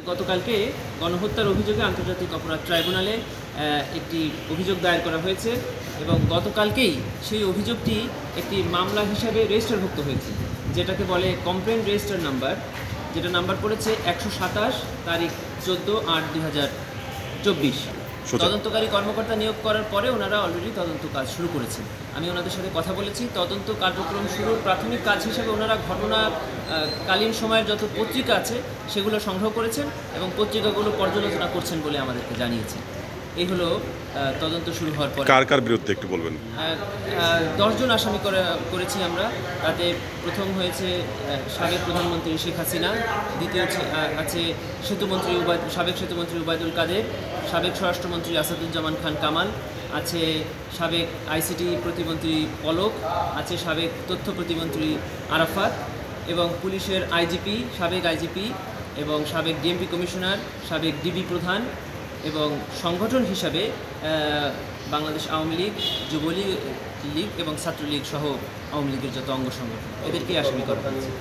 গতকালকে গণহত্যার অভিযোগে আন্তর্জাতিক অপরাধ ট্রাইব্যুনালে একটি অভিযোগ দায়ের করা হয়েছে এবং গতকালকেই সেই অভিযোগটি একটি মামলা হিসাবে রেজিস্টারভুক্ত হয়েছে, যেটাকে বলে কমপ্লেন্ট রেজিস্টার নাম্বার, যেটা নাম্বার পড়েছে 127 তারিখ 14/8/2024। তদন্তকারী কর্মকর্তা নিয়োগ করার পরে ওনারা অলরেডি তদন্ত কাজ শুরু করেছেন। আমি ওনাদের সাথে কথা বলেছি। তদন্ত কার্যক্রম শুরুর প্রাথমিক কাজ হিসেবে ওনারা ঘটনাকালীন সময়ের যত পত্রিকা আছে সেগুলো সংগ্রহ করেছেন এবং পত্রিকাগুলো পর্যালোচনা করছেন বলে আমাদেরকে জানিয়েছেন। এই হলো তদন্ত শুরু হওয়ার পর। কার কার বিরুদ্ধে একটু বলবেন? 10 জন আসামি করেছি আমরা। তাতে প্রথম হয়েছে সাবেক প্রধানমন্ত্রী শেখ হাসিনা, দ্বিতীয় আছে সাবেক সেতুমন্ত্রী উবায়দুল কাদের, সাবেক স্বরাষ্ট্রমন্ত্রী আসাদুজ্জামান খান কামাল, আছে সাবেক আইসিটি প্রতিমন্ত্রী পলক, আছে সাবেক তথ্য প্রতিমন্ত্রী আরাফাত এবং পুলিশের সাবেক আইজিপি এবং সাবেক ডিএমপি কমিশনার, সাবেক ডিবি প্রধান এবং সংগঠন হিসাবে বাংলাদেশ আওয়ামী লীগ, যুবলীগ লীগ এবং ছাত্রলীগ সহ আওয়ামী লীগের যত অঙ্গ সংগঠন, এদেরকে আসামি করা হয়েছে।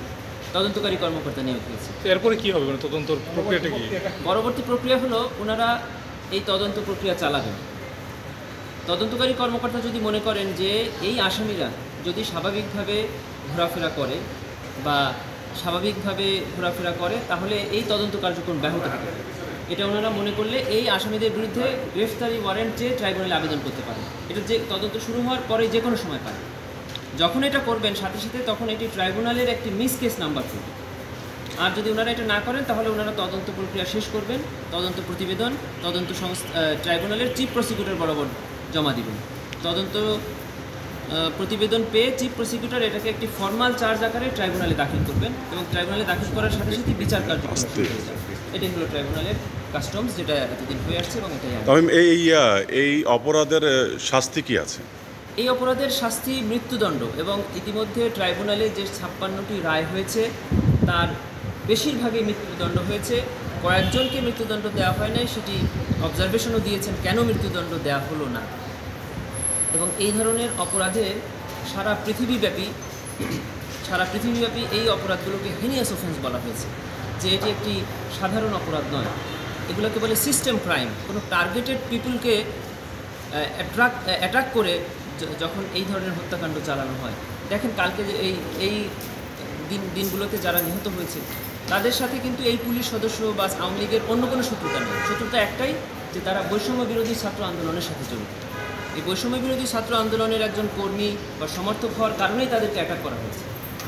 তদন্তকারী কর্মকর্তা নিয়োগ হয়েছে। এরপরে কী হবে, মানে তদন্ত প্রক্রিয়াটা কি? পরবর্তী প্রক্রিয়া হলো ওনারা এই তদন্ত প্রক্রিয়া চালাবেন। তদন্তকারী কর্মকর্তা যদি মনে করেন যে এই আসামিরা যদি স্বাভাবিকভাবে ঘোরাফেরা করে তাহলে এই তদন্ত কার্যক্রম ব্যাহত হবে। এটা ওনারা মনে করলে এই আসামিদের বিরুদ্ধে গ্রেফতারি ওয়ারেন্ট চেয়ে ট্রাইব্যুনালে আবেদন করতে পারেন। এটা যে তদন্ত শুরু হওয়ার পরে যে কোনো সময় পারে। যখন এটা করবেন সাথে সাথে তখন এটি ট্রাইব্যুনালের একটি মিস কেস নাম্বার করবে। আর যদি ওনারা এটা না করেন তাহলে ওনারা তদন্ত প্রক্রিয়া শেষ করবেন, তদন্ত প্রতিবেদন ট্রাইব্যুনালের চিফ প্রসিকিউটর বরাবর জমা দিবেন। তদন্ত প্রতিবেদন পেয়ে চিফ প্রসিকিউটর এটাকে একটি ফর্মাল চার্জ আকারে ট্রাইব্যুনালে দাখিল করবেন এবং ট্রাইব্যুনালে দাখিল করার সাথে সাথে বিচার কার্যক্রম শুরু হয়ে যাবে। এটাই হলো ট্রাইব্যুনালের কাস্টমস, যেটা এতদিন হয়ে আসছে এবং এটাই। এই অপরাধের শাস্তি কি আছে? এই অপরাধের শাস্তি মৃত্যুদণ্ড এবং ইতিমধ্যে ট্রাইব্যুনালে যে 56টি রায় হয়েছে তার বেশিরভাগই মৃত্যুদণ্ড হয়েছে। কয়েকজনকে মৃত্যুদণ্ড দেওয়া হয় নাই, সেটি অবজারভেশনও দিয়েছেন কেন মৃত্যুদণ্ড দেওয়া হলো না। এবং এই ধরনের অপরাধের সারা পৃথিবীব্যাপী এই অপরাধগুলোকে হেনিয়াস অফেন্স বলা হয়েছে, যে এটি একটি সাধারণ অপরাধ নয়। এগুলোকে বলে সিস্টেম ক্রাইম। কোনো টার্গেটেড পিপুলকে অ্যাট্রাক্ট করে যখন এই ধরনের হত্যাকাণ্ড চালানো হয়। দেখেন কালকে যে এই দিনগুলোতে যারা নিহত হয়েছে তাদের সাথে কিন্তু এই পুলিশ সদস্য বা আওয়ামী লীগের অন্য কোনো শত্রুতা নেই। শত্রুতা একটাই, যে তারা বৈষম্য বিরোধী ছাত্র আন্দোলনের সাথে জড়িত। এই বৈষম্য বিরোধী ছাত্র আন্দোলনের একজন কর্মী বা সমর্থক হওয়ার কারণেই তাদেরকে অ্যাটাক করা হয়েছে।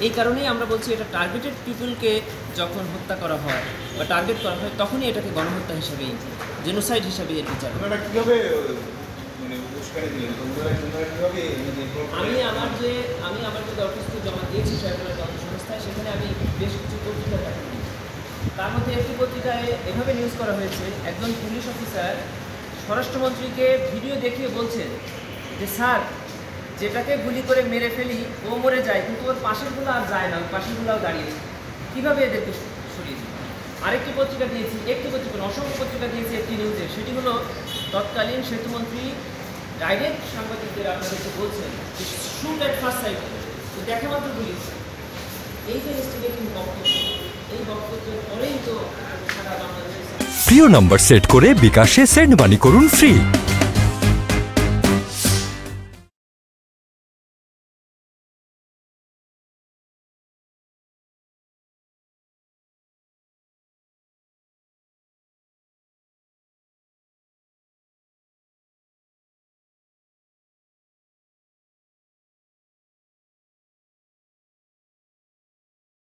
এই কারণেই আমরা বলছি এটা টার্গেটেড পিপুলকে যখন হত্যা করা হয় বা টার্গেট করা হয় তখনই এটাকে গণহত্যা হিসাবেই, জেনোসাইড হিসাবে এর বিচার। আমি আমার যে দরখাস্ত জমা দিয়েছি ট্রাইব্যুনাল তদন্ত সংস্থায়, সেখানে আমি বেশ কিছু পত্রিকা দেখা দিয়েছি। তার মধ্যে একটি পত্রিকায় এভাবে নিউজ করা হয়েছে, একজন পুলিশ অফিসার স্বরাষ্ট্রমন্ত্রীকে ভিডিও দেখিয়ে বলছেন যে স্যার, যেটাকে গুলি করে মেরে ফেলি ও মরে যায়, কিন্তু ওর পাশেরগুলো আর যায় না, ওর পাশেরগুলোও দাঁড়িয়ে, কীভাবে এদেরকে সরিয়ে দিই। আরেকটি পত্রিকা দিয়েছি, অসংখ্য পত্রিকা দিয়েছি একটি নিউজে, সেটি হলো তৎকালীন সেতুমন্ত্রী ডাইরেক্ট সাংবাদিকদের আপনাদেরকে বলছেন যে শুট অ্যাট ফার্স্ট সাইট, তো দেখা মাত্র গুলি। এই যে ইনস্টিগেটিং বক্তব্য, এই বক্তব্যের পরেই তো সারা বাংলাদেশের। প্রিয় নাম্বার সেট করে বিকাশে সেন্ড মানি করুন ফ্রি।